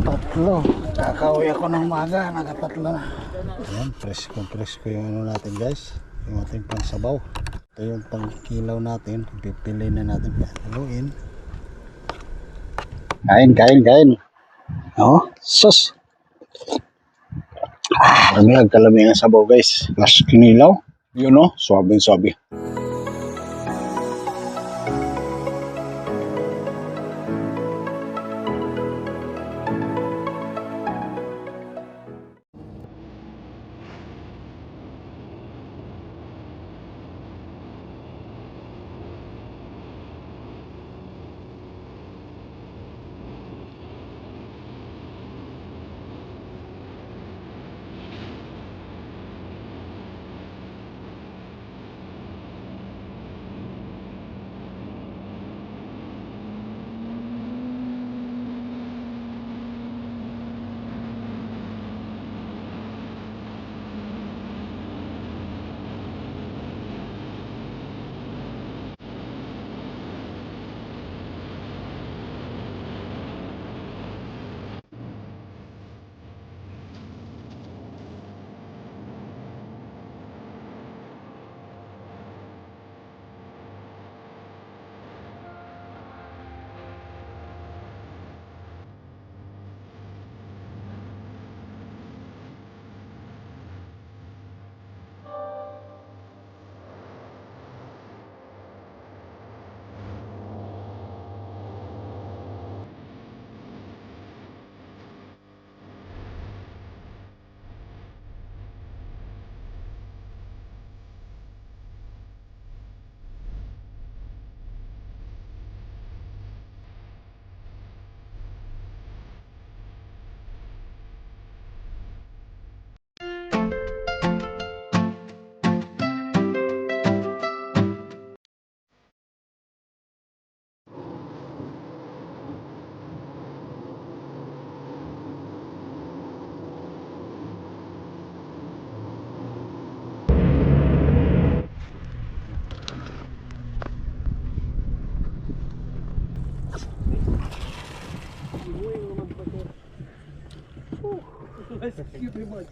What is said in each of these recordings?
Tatlo. Kakauwi ako ng maga, nakatatlo na. Ayan, presko yung ano natin guys. Yung ating pangsabaw. Ito yung pangkilaw natin. Pipili na natin paluin. Kain. Oh, sus. Maraming kalami ang sabaw guys. Mas kinilaw. Yun o, suabe.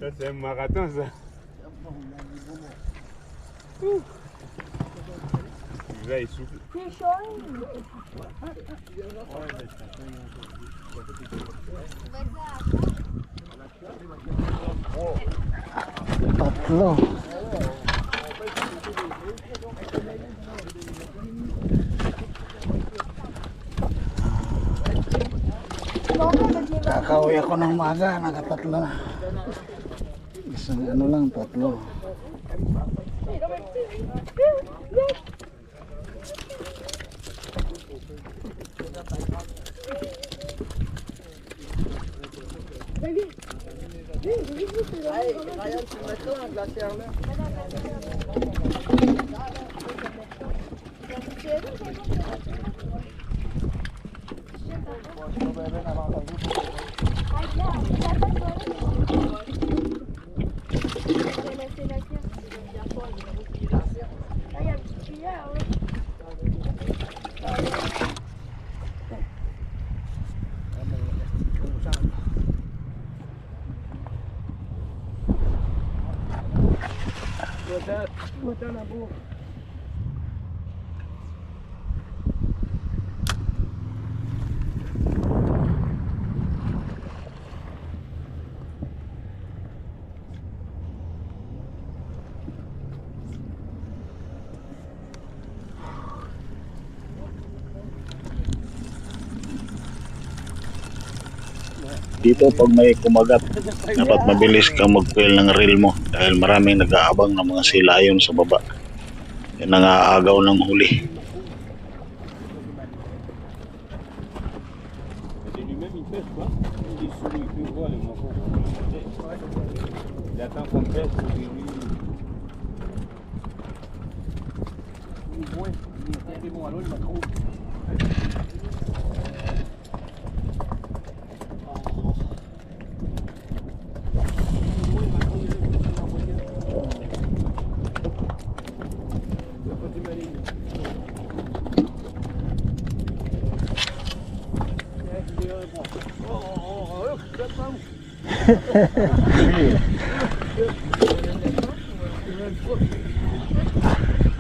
Ça c'est un marathon ça. Là il souffle. Tatlo. Kakauwi ako ng maga, nakatatlo na. Isang ano lang, tatlo. Dito pag may kumagat, dapat mabilis kang mag-fill ng reel mo dahil maraming nag-aabang ng mga silayon sa baba. Yan ang aagaw ng huli.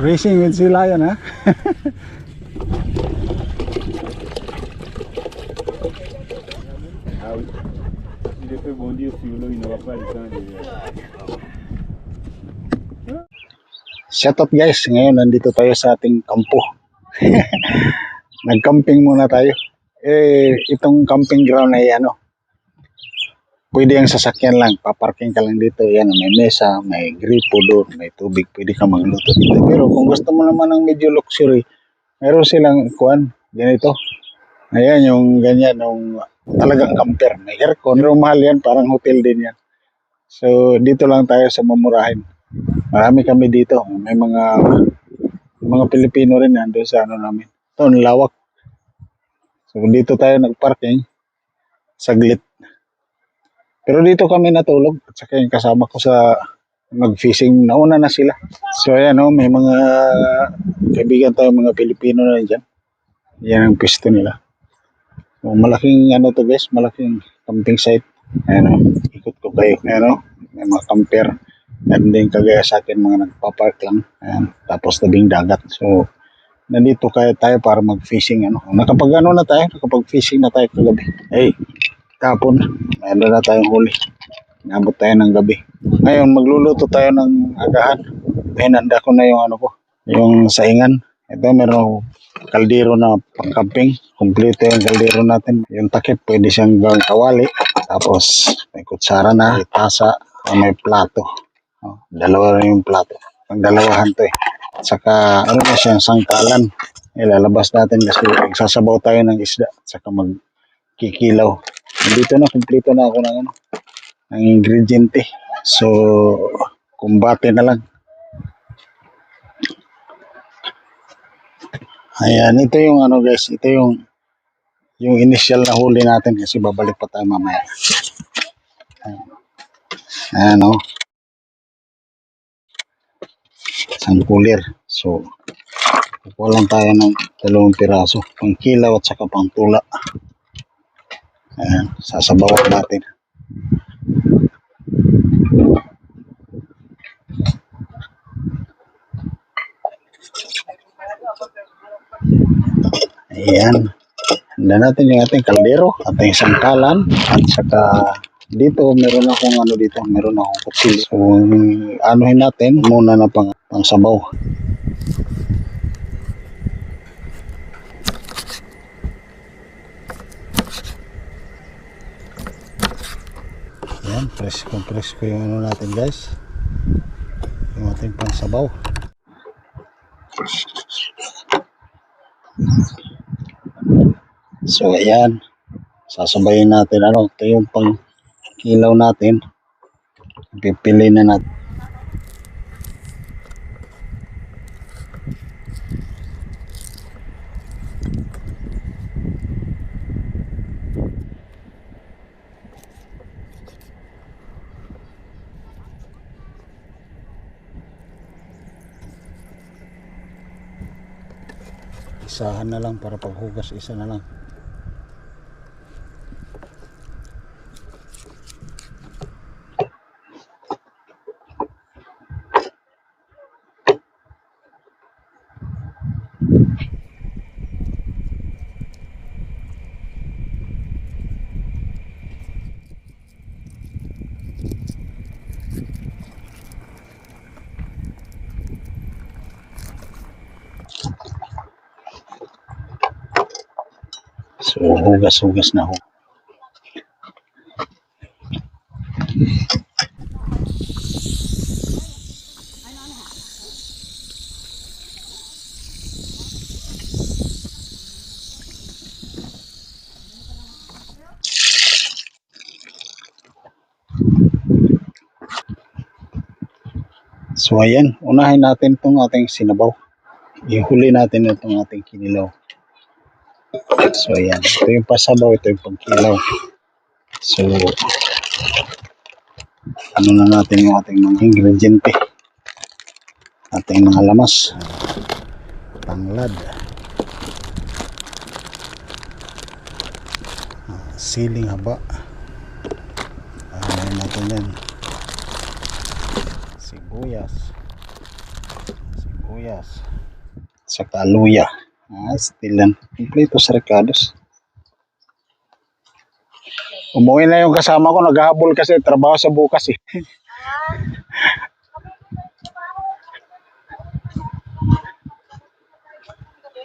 Racing with si Lion, ha? Ah oui. Il est fait bondir sur l'eau, il n'aura pas le temps de... Shout out guys, ngayon nandito tayo sa ating kampo. Nag-camping muna tayo. Itong camping ground ay pwede ang sasakyan lang, paparking ka lang dito. Yan, may mesa, may gripo doon, may tubig, pwede ka magluto dito. Pero kung gusto mo naman ng medyo luxury, meron silang ganito. Ayan, yung ganyan, yung talagang camper. May aircon, pero mahal yan, parang hotel din yan. So, dito lang tayo sa mamurahin. Marami kami dito. May mga Pilipino rin nandun sa namin. Ito, ang lawak. So, dito tayo nagparking. Saglit. Pero dito kami natulog. At saka yung kasama ko sa mag-fishing. Nauna na sila. So, ayan may mga kaibigan tayo, mga Pilipino na dyan. Yan ang pisto nila. So, malaking to guys. Malaking camping site. Ayan ikot ko kayo. Ayan may mga camper. Meron din kagaya sa akin mga nagpa-park lang. Ayan, tapos tabing dagat. So, nandito tayo para mag-fishing. Nakapag-fishing na tayo kagabi. Kapon, meron na tayong huli. Nabot tayo ng gabi. Ngayon, magluluto tayo ng agahan. Hinanda ko na yung yung saingan. Ito, meron ako kaldero na pang-camping. Kompleto yung kaldero natin. Yung takip, pwede siyang gawing kawali. Tapos, may kutsara na, may tasa, may plato. Dalawa rin yung plato. Pagdalawahan to At saka, na siya, sangkalan. Ilalabas natin kasi magsasabaw tayo ng isda. At saka magkikilaw. Dito na, kumpleto na ako ng ingrediente. So, kumbate na lang. Ayan, ito yung guys, ito yung initial na huli natin kasi babalik pa tayo mamaya. Ayan isang cooler. So, kukuha lang tayo ng 2 piraso. Pang kilaw at saka pang tula. Ayan, sasabawan natin. Ayan. Handa natin yung ating kaldero, ating sangkalan, at saka dito meron akong meron akong kutsil. So, anuhin natin muna na pang sabaw. Ayan, presko yung natin guys. Yung ating pang sabaw. So, ayan. Sasabayin natin. Ito yung pang kilaw natin. Pipili na natin. Isahan na lang para paghugas, isa na lang. So, hugas-hugas na ho. So, ayan. Unahin natin itong ating sinabaw. Ihuli natin itong ating kinilaw. So, ayan. Ito yung pasabaw, ito yung pagkilaw. So, na natin yung ating mga ingrediente. Ating mga lamas. Tanglad. Siling haba. natin yan. Sibuyas. Saka luya. Stilan. Kompleto sa recados. Umuwi na yung kasama ko. Naghahabol kasi. Trabaho sa bukas eh.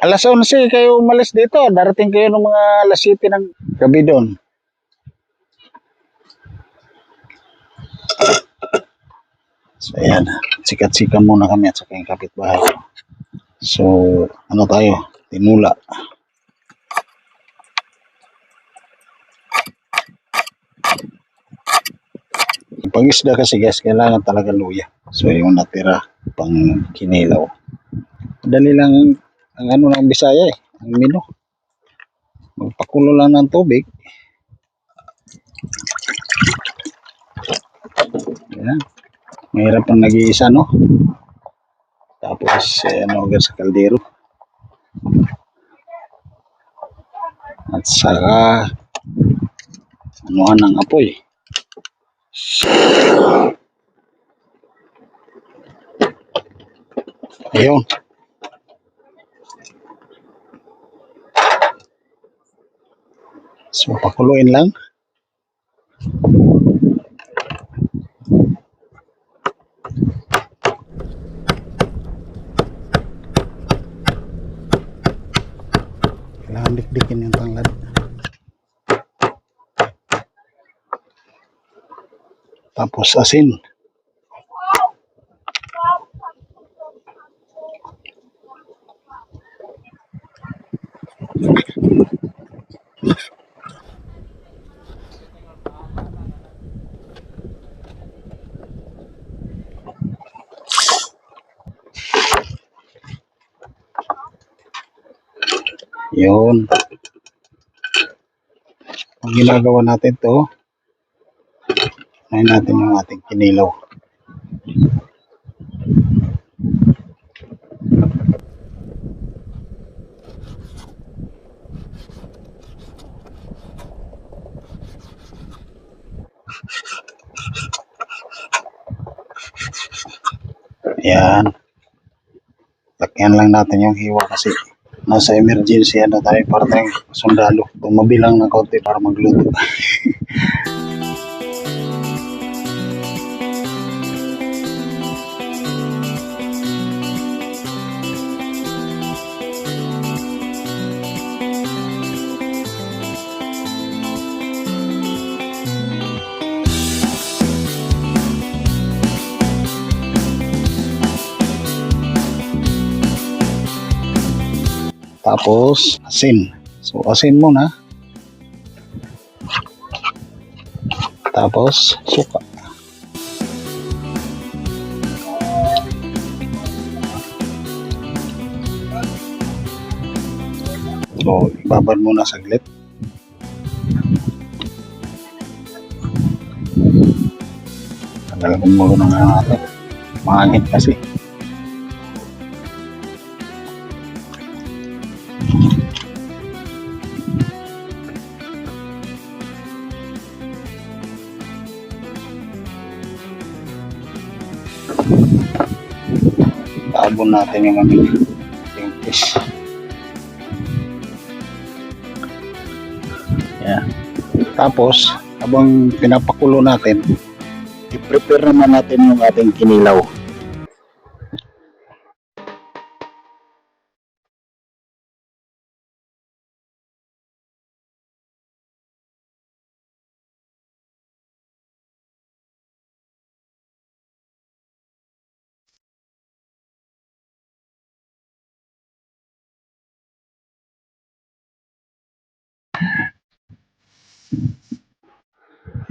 Alas 11 kayo umalis dito. Darating kayo ng mga alas 7 ng gabi doon. So ayan. Sikat-sikan muna kami at saka yung kapitbahay. So ano tayo? Tinula. Pag isda kasi guys, kailangan talaga luya. So yung natira pang kinilaw. Dali lang ang ano ng Bisaya eh. Ang menu. Magpakulo lang ng tubig. Ayan. Mahirap ang nag-iisa, no? Tapos, ano, agad sa kaldero. At saka, anuhan ng apoy. Ayun. So, pakuluin lang. Kailangan dikdikin yung tanglad. Tapos, asin. Yun. Ang ginagawa natin to, natin yung ating kinilaw. Ayan. Takyan lang natin yung hiwa kasi nasa emergency ano tayo para tayong sundalo. Tumabilang ng konti para magluto. Tapos, asin. So, asin muna. Tapos, suka. So, ibabad muna saglit. Tagalagin mo ng natin. Mahangin kasi. Taabon natin yung ano, yung fish. Yeah. Tapos, habang pinapakulo natin, i-prepare naman natin yung ating kinilaw.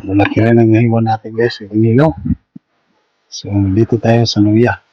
Malaki rin ang hiwa natin guys, yung kinilaw. So, dito tayo sa luya.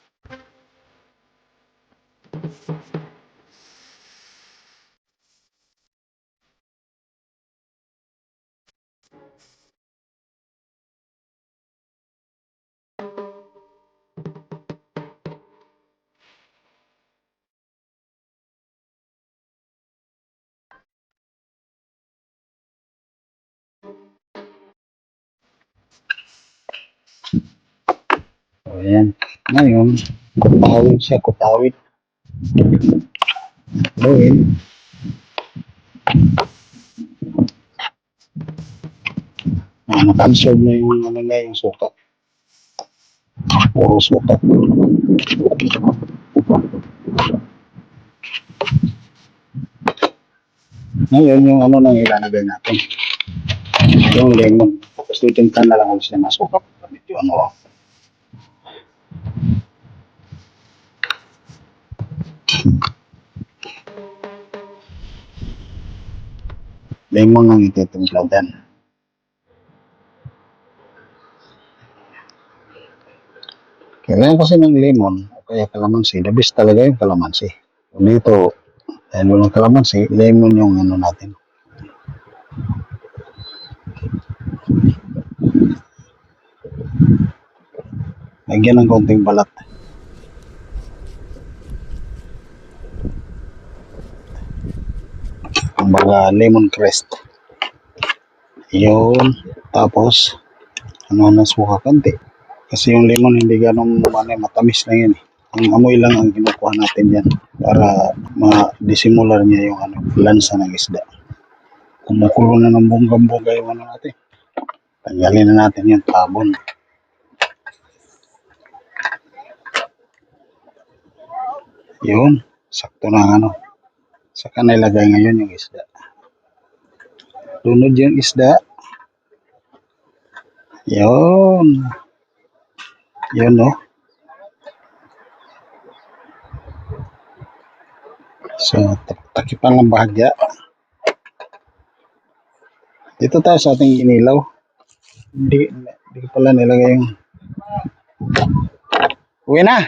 Ayan. Ngayon, kutawin siya, kutawin. Gawin. Naka-absorb na yung ano na yung suka. Puro suka. Ngayon yung ano nang ilalagay natin. Yung lemon. Tapos titintan na lang ulit siya na suka. Gamit yung ano. Lemon ang ititimplaw din. Kailangan kasi ng lemon o kaya kalamansi. The best talaga yung kalamansi. Dito, dahil walang kalamansi, lemon yung ano natin. Lagyan ng konting balat. Kumbaga lemon crest. Yun. Tapos, ano na suka kanti. Kasi yung lemon hindi ganun matamis lang yan eh. Ang amoy lang ang kinukuha natin yan para ma-disimular niya yung ano, lansa ng isda. Kumukulo na ng bonggang-bongga yung ano natin. Tanggalin na natin yung tabon. Yun, sakto na ano. Saka nilagay ngayon yung isda. Lunod yung isda. Yun. Yun no. So, takipan ng bahagya. Dito tayo sa ating inilaw. Hindi ko pala nilagay yung... Uwi na!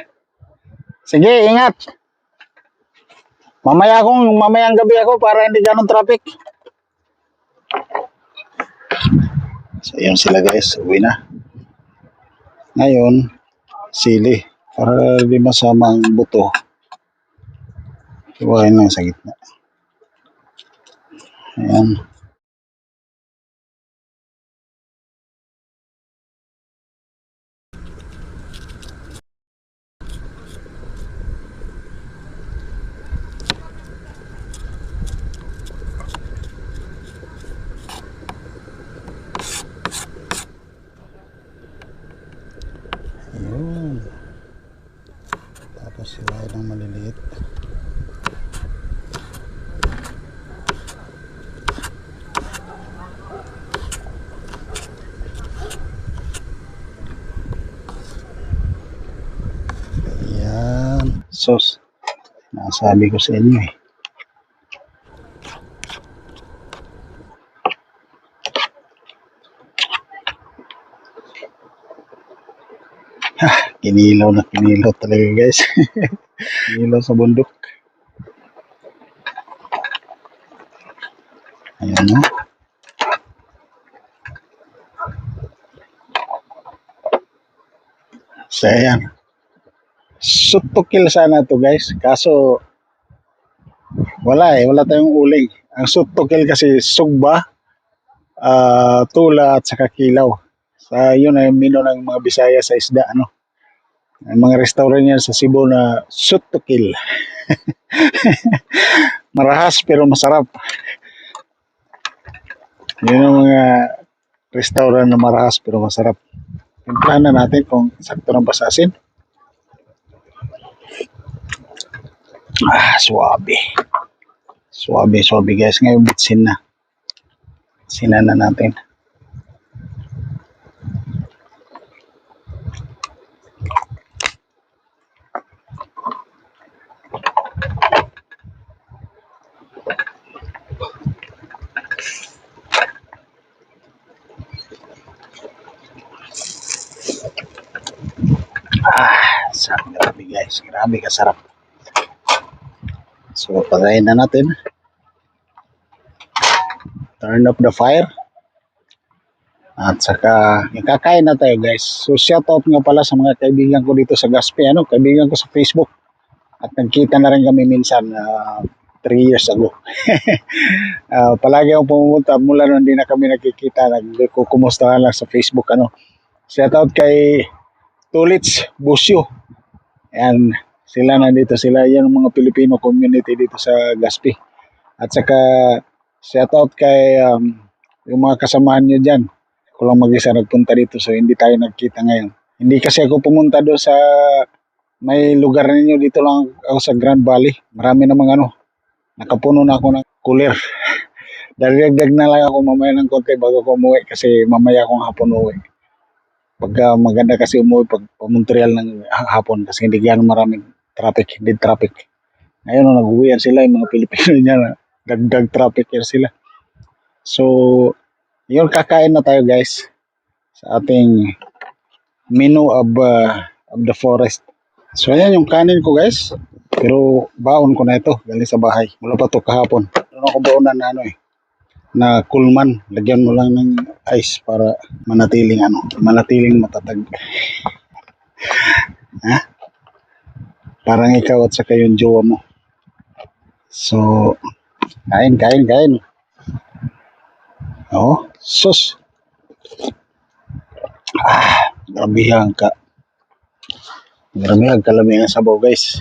Sige, ingat! Mamayang gabi ako para hindi ganun traffic. So, yun sila guys. Uwi na. Ngayon, sili. Para di masama ang buto. Iwain lang sa gitna. Ayan. Ayun. Tapos sila ng maliliit. Ayan. Sos. Nasabi ko sa inyo eh. Kinilaw na kinilaw talaga guys. Kinilaw sa bundok. Ayan no. So ayan. Shoot to kill sana to guys. Kaso wala tayong uling. Ang shoot to kill kasi sugba, tula at saka kilaw. Sa yun ay mino ng mga Bisaya sa isda ano. Ang mga restaurant yan sa Cebu na shoot to kill. Marahas pero masarap. Yun ang mga restaurant na marahas pero masarap. Timplahan na natin kung sakto ng basasin. Suwabe. Suwabe guys. Ngayon bitsin na. Bitsin na natin. Sarap, grabe guys. Grabe kasarap. So, patayin na natin. Turn off the fire. At saka, ikakain na tayo guys. So, shout out nga pala sa mga kaibigan ko dito sa Gaspe. Ano, kaibigan ko sa Facebook. At nagkita na rin kami minsan 3 years ago. Palagi akong pumunta mula nung hindi na kami nakikita. Nagkukumustahan lang sa Facebook. Ano. Shout out kay Tulits, Busyo. Ayan, sila na dito. Sila yan ang mga Filipino community dito sa Gaspi. At saka shout out kay yung mga kasamahan nyo dyan. Ako lang mag-isa nagpunta dito so hindi tayo nagkita ngayon. Hindi kasi ako pumunta doon sa may lugar ninyo, dito lang ako sa Grand Valley. Marami namang nakapuno na ako ng cooler. Dagdag na lang ako mamaya ng konti bago ako umuwi kasi mamaya akong hapon umuwi. Pagka maganda kasi umuwi pag Montreal ng hapon kasi hindi gano'ng maraming traffic, hindi traffic. Ngayon nag-uwian sila yung mga Pilipino niya na dagdag traffic yan sila. So, yun kakain na tayo guys sa ating menu of the forest. So ayan yung kanin ko guys. Pero baon ko na ito galing sa bahay. Wala pa to kahapon. Ano ako baonan na na kulman. Lagyan mo lang ng ice para manatiling matatag. Ha? Parang ikaw at saka yung jowa mo. So kain. Oh, sus. Grabihan ka. Marami kalami ang sabaw guys.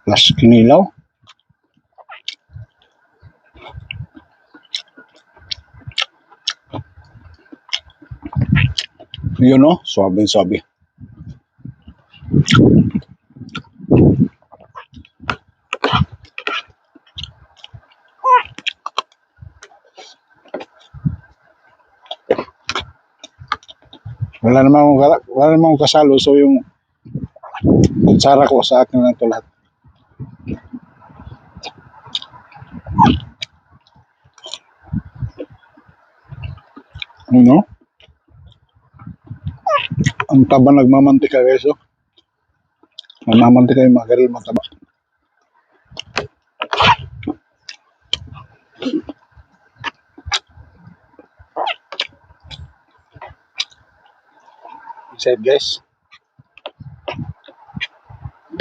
Plus kinilaw. Yun o, sabi. Wala namang kasalo so yung kutsara ko sa akin lang ito lahat. Ano? Ang taba nagmamantika guys oh. Nagmamantika yung mga garil mataba. Said guys,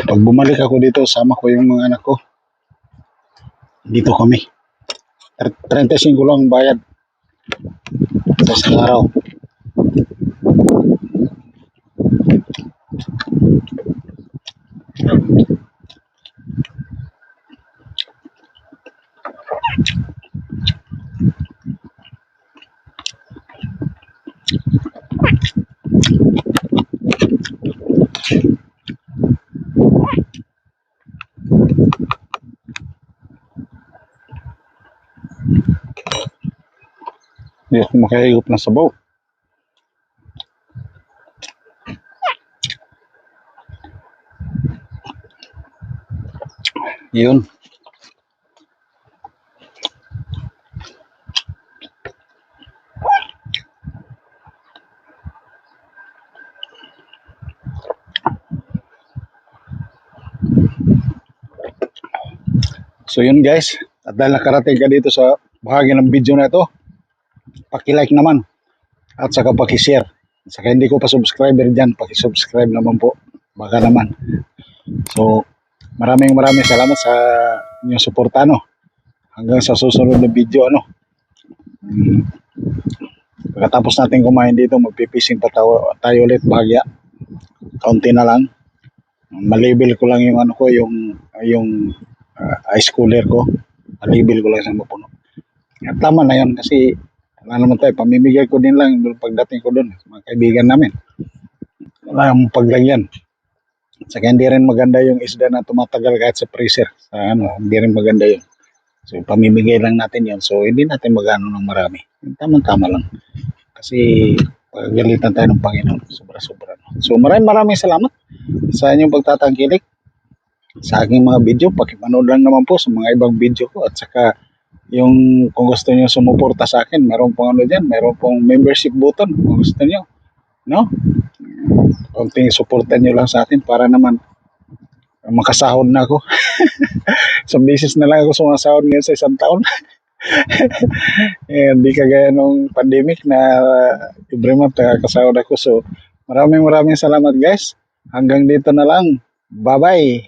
pag bumalik ako dito, sama ko yung mga anak ko. Dito kami. 35 lang bayad sa isang araw. Hindi ako makahigop ng sabaw. Yun. So yun guys, at dahil nakarating ka dito sa bahagi ng video na ito, paki-like naman at saka paki-share. Saka hindi ko pa subscriber dyan, paki-subscribe naman po. Baka naman. So maraming salamat sa inyong suporta hanggang sa susunod na video Pagkatapos natin kumain dito, magpipising pa tayo ulit bahagya. Kaunti na lang. Malibel ko lang yung yung ice cooler ko. Malibel ko lang sa mapuno. At tama na yun kasi wala naman tayo. Pamimigay ko din lang pagdating ko doon. Mga kaibigan namin. Wala yung paglagyan. Saka hindi rin maganda yung isda na tumatagal kahit sa freezer. Hindi rin maganda yun. So pamimigay lang natin yun. So hindi natin magano ng marami. Tama-tama lang. Kasi pagalitan tayo ng Panginoon. Sobra-sobra. So maraming salamat sa inyong pagtatangkilik sa aking mga video. Pakipanood lang naman po sa mga ibang video ko. At saka yung kung gusto niyo sumuporta sa akin, meron pong dyan. Meron pong membership button kung gusto niyo. Konting suportan nyo lang sa atin para naman makasahod na ako. Isang beses na lang ako sumasahod ngayon sa isang taon. Hindi kagaya nung pandemic na every month nakakasahod ako. So maraming salamat guys. Hanggang dito na lang. Bye-bye.